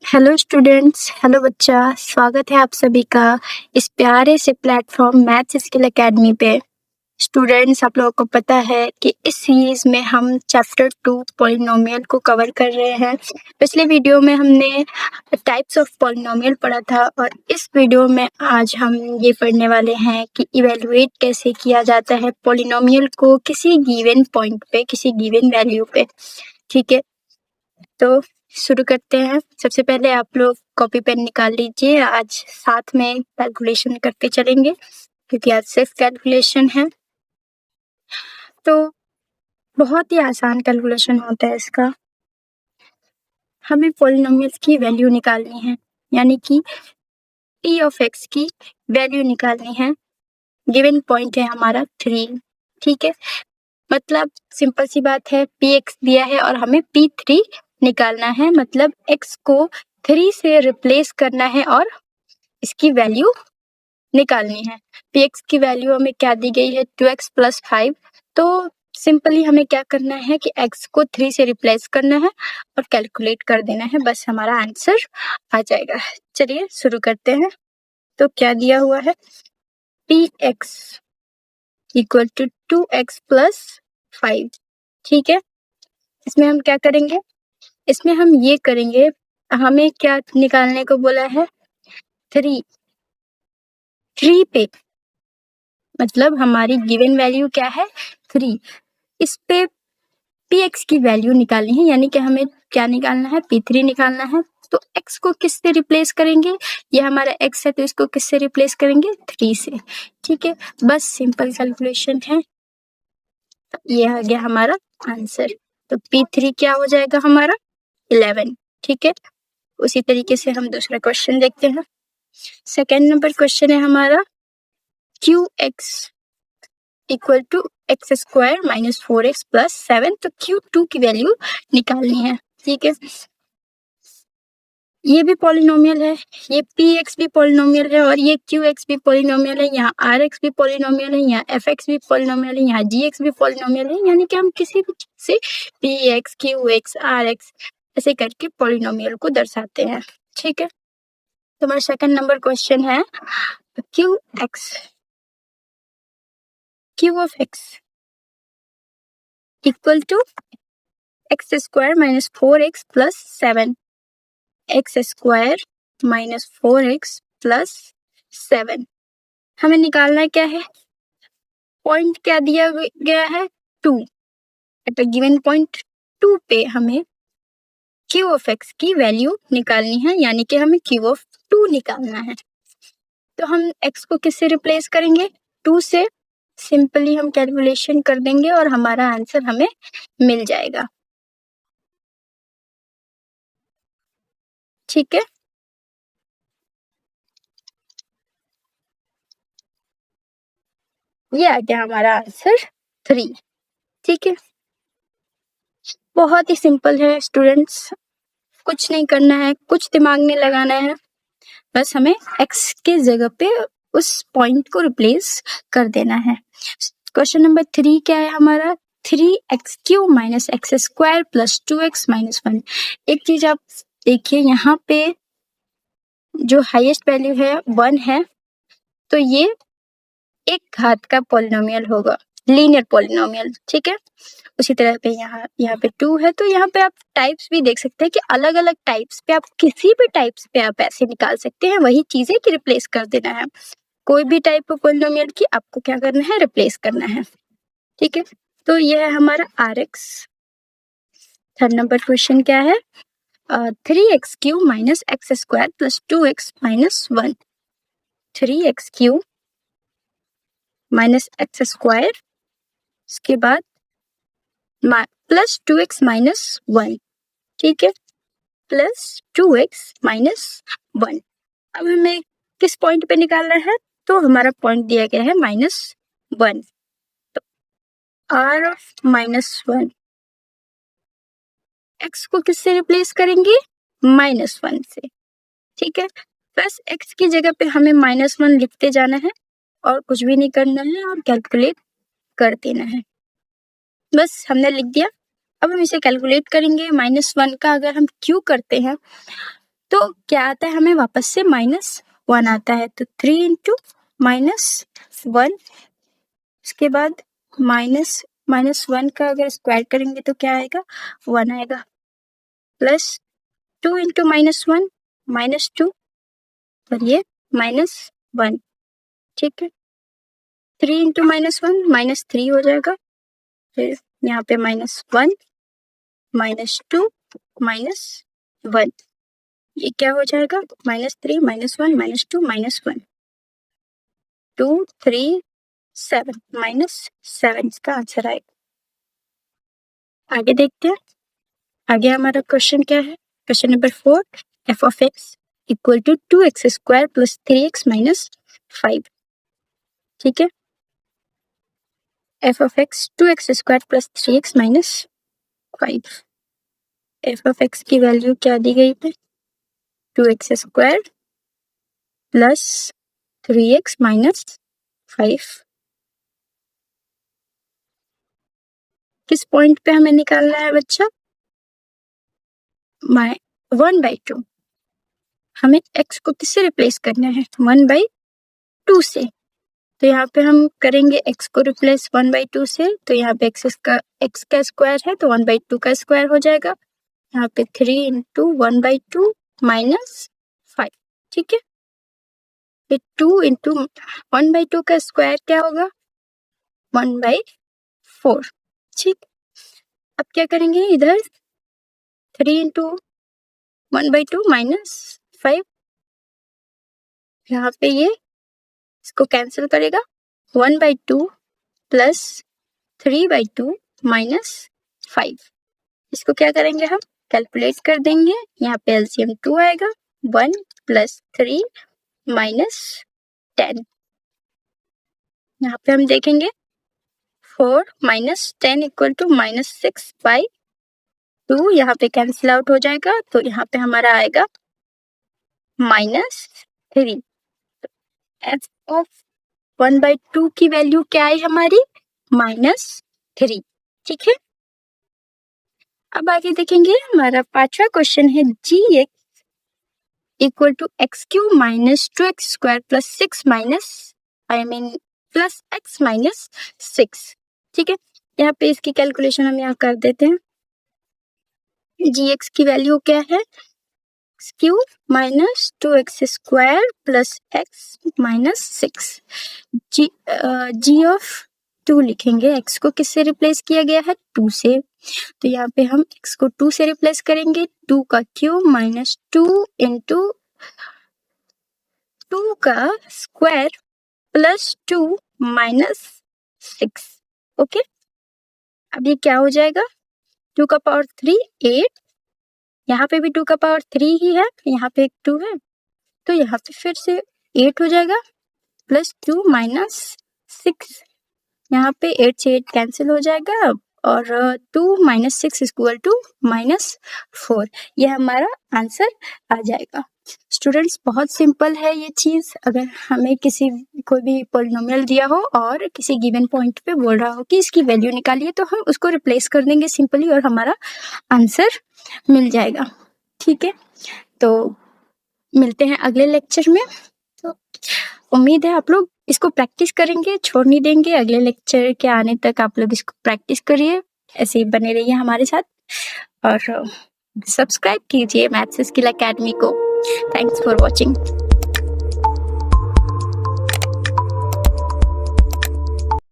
Hello students, hello बच्चा। स्वागत है आप सभी का इस प्यारे से प्लेटफॉर्म मैथ्स स्किल एकेडमी पे। स्टूडेंट्स, आप लोगों को पता है कि इस सीरीज में हम चैप्टर 2 पॉलिनोमियल को कवर कर रहे हैं। पिछले वीडियो में हमने टाइप्स ऑफ पॉलिनोमियल पढ़ा था और इस वीडियो में आज हम ये पढ़ने वाले हैं कि इवेलुएट कैसे किया जाता है पॉलिनोमियल को किसी गिवन पॉइंट पे, किसी गिवन वैल्यू पे। ठीक है, तो शुरू करते हैं। सबसे पहले आप लोग कॉपी पेन निकाल लीजिए। आज साथ में कैलकुलेशन करते चलेंगे क्योंकि आज सिर्फ कैलकुलेशन है। तो बहुत ही आसान कैलकुलेशन होता है इसका। हमें पॉलिनोमियल्स की वैल्यू निकालनी है, यानी कि p ऑफ x की वैल्यू निकालनी है। गिवन पॉइंट है हमारा 3। ठीक है, मतलब सिंपल सी बात है, px दिया है और हमें p3 निकालना है। मतलब x को 3 से रिप्लेस करना है और इसकी वैल्यू निकालनी है। px की वैल्यू हमें क्या दी गई है, 2x + 5। तो सिंपली हमें क्या करना है कि x को 3 से रिप्लेस करना है और कैलकुलेट कर देना है, बस हमारा आंसर आ जाएगा। चलिए शुरू करते हैं। तो क्या दिया हुआ है, px = 2x + 5। ठीक है, इसमें हम क्या करेंगे, इसमें हम ये करेंगे, हमें क्या निकालने को बोला है, 3 पे, मतलब हमारी गिवन वैल्यू क्या है, 3। इस पे px की वैल्यू निकालनी है, यानी कि हमें क्या निकालना है, p3 निकालना है। तो x को किस से रिप्लेस करेंगे, ये हमारा x है तो इसको किस से रिप्लेस करेंगे, 3 से। ठीक है, बस सिंपल कैलकुलेशन है। तो ये आ गया हमारा आंसर। तो p3 क्या हो जाएगा हमारा, 11। ठीक है, उसी तरीके से हम दूसरा क्वेश्चन देखते हैं। सेकेंड नंबर क्वेश्चन है हमारा, qx = x² - 4x + 7। तो q2 की वैल्यू निकालनी है। ठीक है, ये भी पॉलिनोमियल है, ये px भी पॉलिनोमियल है और ये qx भी पॉलिनोमियल है। यहाँ rx भी पॉलिनोमियल है, यहाँ fx भी पॉलिनोमियल है, यहाँ gx भी पॉलिनोमियल है। यानी कि हम किसी भी चीज से px, qx, rx ऐसे करके पॉलिनोमियल को दर्शाते हैं। ठीक है, तो हमारा सेकंड नंबर क्वेश्चन है, qx q of x = x² - 4x + 7। x² - 4x + 7 हमें निकालना क्या है, पॉइंट क्या दिया गया है, 2। एट अ गिवन पॉइंट 2 पे हमें q of x की वैल्यू निकालनी है, यानी कि हमें q of 2 निकालना है। तो हम x को किससे रिप्लेस करेंगे, 2 से। सिंपली हम कैलकुलेशन कर देंगे और हमारा आंसर हमें मिल जाएगा। ठीक है, ये आ गया हमारा आंसर 3। ठीक है, बहुत ही सिंपल है स्टूडेंट्स, कुछ नहीं करना है, कुछ दिमाग नहीं लगाना है, बस हमें x के जगह पे उस पॉइंट को रिप्लेस कर देना है। क्वेश्चन नंबर 3 क्या है हमारा, 3x³ - x² + 2x - 1। एक चीज आप देखिए, यहाँ पे जो हाईएस्ट वैल्यू है 1 है, तो ये एक घात का पॉलिनोमियल होगा, लीनियर पॉलिनोमियल। ठीक है, उसी तरह पे यहाँ पे 2 है। तो यहाँ पे आप टाइप्स भी देख सकते हैं कि अलग अलग टाइप्स पे आप किसी भी टाइप्स पे आप ऐसे निकाल सकते हैं, वही चीजें कि रिप्लेस कर देना है। कोई भी टाइप ऑफ पॉलिनोमियल की आपको क्या करना है, रिप्लेस करना है। ठीक है, तो यह है हमारा rx। थर्ड नंबर क्वेश्चन क्या है, 3x³ - x² + 2x - 1। 3x³ - x², उसके बाद +2x - 1। ठीक है, +2x - 1। अब हमें किस पॉइंट पे निकालना है, तो हमारा पॉइंट दिया गया है -1। तो r of -1, x को किससे रिप्लेस करेंगे, -1 से। ठीक है, बस x की जगह पे हमें -1 लिखते जाना है और कुछ भी नहीं करना है और कैलकुलेट कर देना है। बस हमने लिख दिया। अब हम इसे कैलकुलेट करेंगे। -1 का अगर हम क्यू करते हैं तो क्या आता है हमें वापस से -1 आता है, तो 3 इंटू -1, उसके बाद -1 का अगर स्क्वायर करेंगे तो क्या आएगा, 1 आएगा, प्लस 2 इंटू -1 -2, और ये -1, ठीक है। 3 इंटू -1 -3 हो जाएगा, फिर यहाँ पे -1 -2 -1, ये क्या हो जाएगा, -3 -1 -2 -1, 2 3 7 -7 इसका आंसर आएगा। आगे देखते हैं, आगे हमारा क्वेश्चन क्या है, question number 4, f of x equal to 2x square plus 3x minus 5, ठीक है। f of x 2x square plus 3x minus 5, f of x की वैल्यू क्या दी गई थी, 2x square plus 3x minus 5, किस पॉइंट पे हमें निकालना है बच्चा, 1/2, हमें x को किससे रिप्लेस करना है, 1/2 से, तो यहाँ पे हम करेंगे x को रिप्लेस 1/2 से, तो यहाँ पे x का स्क्वायर है तो 1/2 का स्क्वायर हो जाएगा, यहाँ पे 3 इंटू 1/2 माइनस 5, ठीक है। फिर 2 इंटू 1/2 का स्क्वायर क्या होगा, 1/4, ठीक। अब क्या करेंगे, इधर 3 इंटू 1/2 माइनस 5, यहाँ पे ये इसको कैंसिल करेगा, 1/2 प्लस 3/2 माइनस 5, इसको क्या करेंगे हम, कैलकुलेट कर देंगे, यहाँ पे एलसीएम 2 आएगा, 1 प्लस 3 माइनस 10, यहाँ पे हम देखेंगे 4 माइनस 10 इक्वल टू -6/2, यहाँ पे कैंसिल आउट हो जाएगा, तो यहाँ पे हमारा आएगा -3, f ऑफ 1/2 की वैल्यू क्या है हमारी, -3, ठीक है। अब आगे देखेंगे, हमारा 5वां क्वेश्चन है gx equal to x³ minus 2x square plus 6 plus x minus 6, ठीक है। यहाँ पे इसकी कैलकुलेशन हम यहाँ कर देते हैं, gx की वैल्यू क्या है, x³ minus 2x square plus x minus 6, g of 2 लिखेंगे, x को किससे रिप्लेस किया गया है, 2 से, तो यहाँ पे हम x को 2 से रिप्लेस करेंगे, 2 का क्यूब माइनस 2 इंटू 2 का स्क्वायर प्लस 2 माइनस 6, ओके। अब ये क्या हो जाएगा, 2 का पावर 3 8, यहाँ पे भी 2 का पावर 3 ही है, यहाँ पे एक 2 है, तो यहाँ पे फिर से 8 हो जाएगा, प्लस 2 माइनस 6, यहाँ पे 8 से 8 कैंसिल हो जाएगा, और 2 माइनस 6 इक्वल टू -4, ये हमारा आंसर आ जाएगा। स्टूडेंट्स, बहुत सिंपल है ये चीज़, अगर हमें किसी कोई भी पॉलिनोमियल दिया हो और किसी गिवन पॉइंट पे बोल रहा हो कि इसकी वैल्यू निकालिए, तो हम उसको रिप्लेस कर देंगे सिंपली और हमारा आंसर मिल जाएगा, ठीक है। तो मिलते हैं अगले लेक्चर में, तो उम्मीद है आप लोग इसको प्रैक्टिस करेंगे, छोड़ नहीं देंगे, अगले लेक्चर के आने तक आप लोग इसको प्रैक्टिस करिए, ऐसे ही बने रहिए हमारे साथ, और सब्सक्राइब कीजिए मैथ्स स्किल एकेडमी को। Thanks for watching.